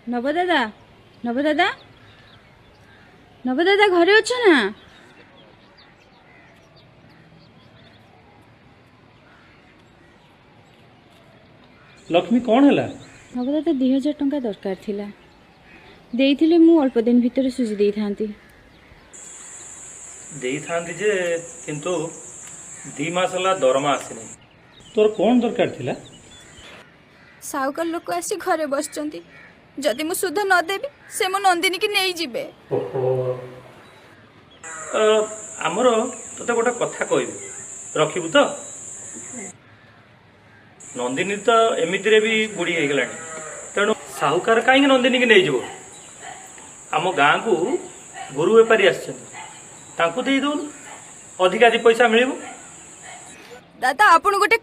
नवदादा नवदादा नवदादा घरे अछ ना? लक्ष्मी कौन है? नवदादा 2000 टंका दरकार थिला देइथिले मु अल्प दिन भितर सुझी देई थांती। जे किंतु 2 मास होला दरमा आसीनी। तोर कौन दरकार थिला? साहुकार लोक आसी घरे बसचंती जदि मु सुध न देबी से मो नंदिनी की नहीं जिबे। आमर तोते गोटे कथा कहबी रखिबु तो? नंदिनी तो एमितिरे भी बुढ़ी हो गलानी तेणु साहुकार कहीं नंदिनी की नहीं जीव आम गाँ को गुरु बेपारी आसदे दौन अधिका दी पैसा मिल। दादा आपण गोटे